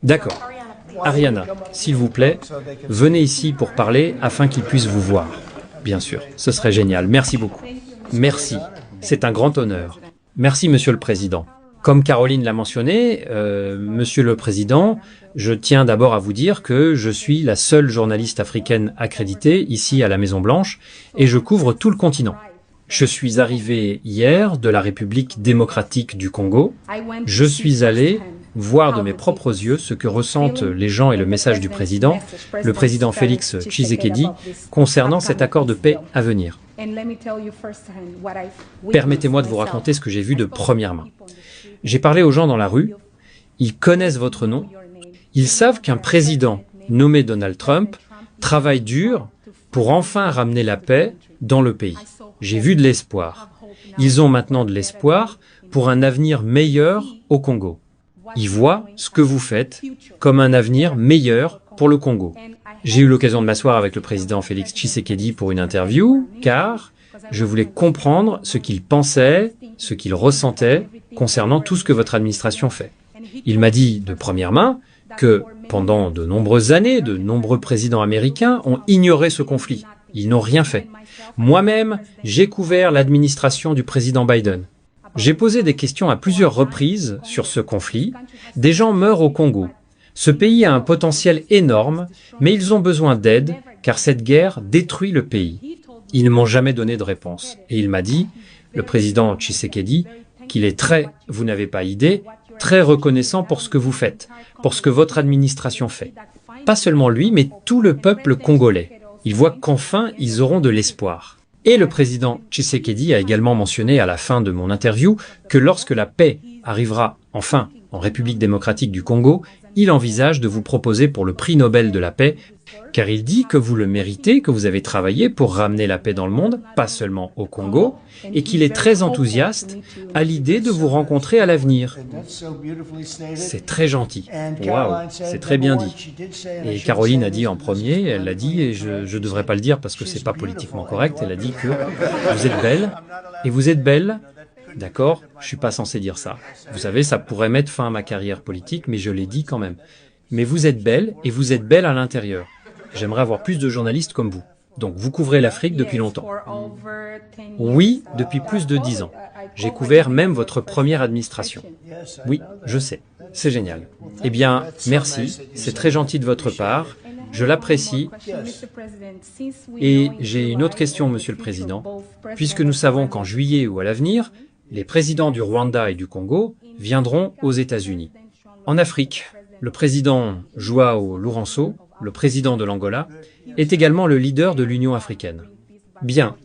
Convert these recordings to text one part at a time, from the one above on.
D'accord. Ariana, s'il vous plaît, venez ici pour parler afin qu'il puisse vous voir. Bien sûr, ce serait génial. Merci beaucoup. Merci. C'est un grand honneur. Merci, Monsieur le Président. Comme Caroline l'a mentionné, Monsieur le Président, je tiens d'abord à vous dire que je suis la seule journaliste africaine accréditée ici à la Maison-Blanche et je couvre tout le continent. Je suis arrivé hier de la République démocratique du Congo. Je suis allé voir de mes propres yeux ce que ressentent les gens et le message du président, le président Félix Tshisekedi, concernant cet accord de paix à venir. Permettez-moi de vous raconter ce que j'ai vu de première main. J'ai parlé aux gens dans la rue, ils connaissent votre nom, ils savent qu'un président nommé Donald Trump travaille dur pour enfin ramener la paix dans le pays. J'ai vu de l'espoir. Ils ont maintenant de l'espoir pour un avenir meilleur au Congo. Ils voient ce que vous faites comme un avenir meilleur pour le Congo. J'ai eu l'occasion de m'asseoir avec le président Félix Tshisekedi pour une interview, car je voulais comprendre ce qu'il pensait, ce qu'il ressentait concernant tout ce que votre administration fait. Il m'a dit de première main que pendant de nombreuses années, de nombreux présidents américains ont ignoré ce conflit. Ils n'ont rien fait. Moi-même, j'ai couvert l'administration du président Biden. J'ai posé des questions à plusieurs reprises sur ce conflit. Des gens meurent au Congo. Ce pays a un potentiel énorme, mais ils ont besoin d'aide, car cette guerre détruit le pays. Ils ne m'ont jamais donné de réponse. Et il m'a dit, le président Tshisekedi, qu'il est vous n'avez pas idée, très reconnaissant pour ce que vous faites, pour ce que votre administration fait. Pas seulement lui, mais tout le peuple congolais. Ils voient qu'enfin, ils auront de l'espoir. Et le président Tshisekedi a également mentionné à la fin de mon interview que lorsque la paix arrivera enfin en République démocratique du Congo, il envisage de vous proposer pour le prix Nobel de la paix, car il dit que vous le méritez, que vous avez travaillé pour ramener la paix dans le monde, pas seulement au Congo, et qu'il est très enthousiaste à l'idée de vous rencontrer à l'avenir. C'est très gentil. Waouh, c'est très bien dit. Et Caroline a dit en premier, elle l'a dit, et je ne devrais pas le dire parce que c'est pas politiquement correct, elle a dit que vous êtes belle, et vous êtes belle. D'accord, je suis pas censé dire ça. Vous savez, ça pourrait mettre fin à ma carrière politique, mais je l'ai dit quand même. Mais vous êtes belle, et vous êtes belle à l'intérieur. J'aimerais avoir plus de journalistes comme vous. Donc, vous couvrez l'Afrique depuis longtemps. Oui, depuis plus de 10 ans. J'ai couvert même votre première administration. Oui, je sais. C'est génial. Eh bien, merci. C'est très gentil de votre part. Je l'apprécie. Et j'ai une autre question, Monsieur le Président. Puisque nous savons qu'en juillet ou à l'avenir, les présidents du Rwanda et du Congo viendront aux États-Unis. En Afrique, le président João Lourenço, le président de l'Angola, est également le leader de l'Union africaine. Bien,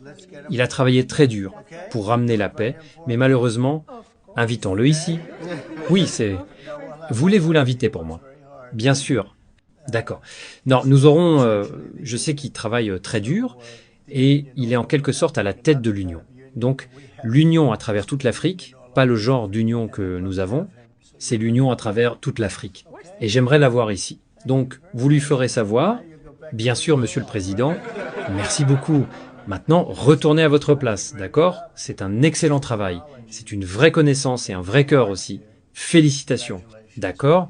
il a travaillé très dur pour ramener la paix, mais malheureusement, invitons-le ici. Oui, c'est... Voulez-vous l'inviter pour moi? Bien sûr. D'accord. Non, nous aurons... je sais qu'il travaille très dur et il est en quelque sorte à la tête de l'Union. Donc, l'Union à travers toute l'Afrique, pas le genre d'union que nous avons, c'est l'Union à travers toute l'Afrique. Et j'aimerais l'avoir ici. Donc, vous lui ferez savoir, bien sûr, Monsieur le Président, merci beaucoup. Maintenant, retournez à votre place, d'accord? C'est un excellent travail. C'est une vraie connaissance et un vrai cœur aussi. Félicitations, d'accord?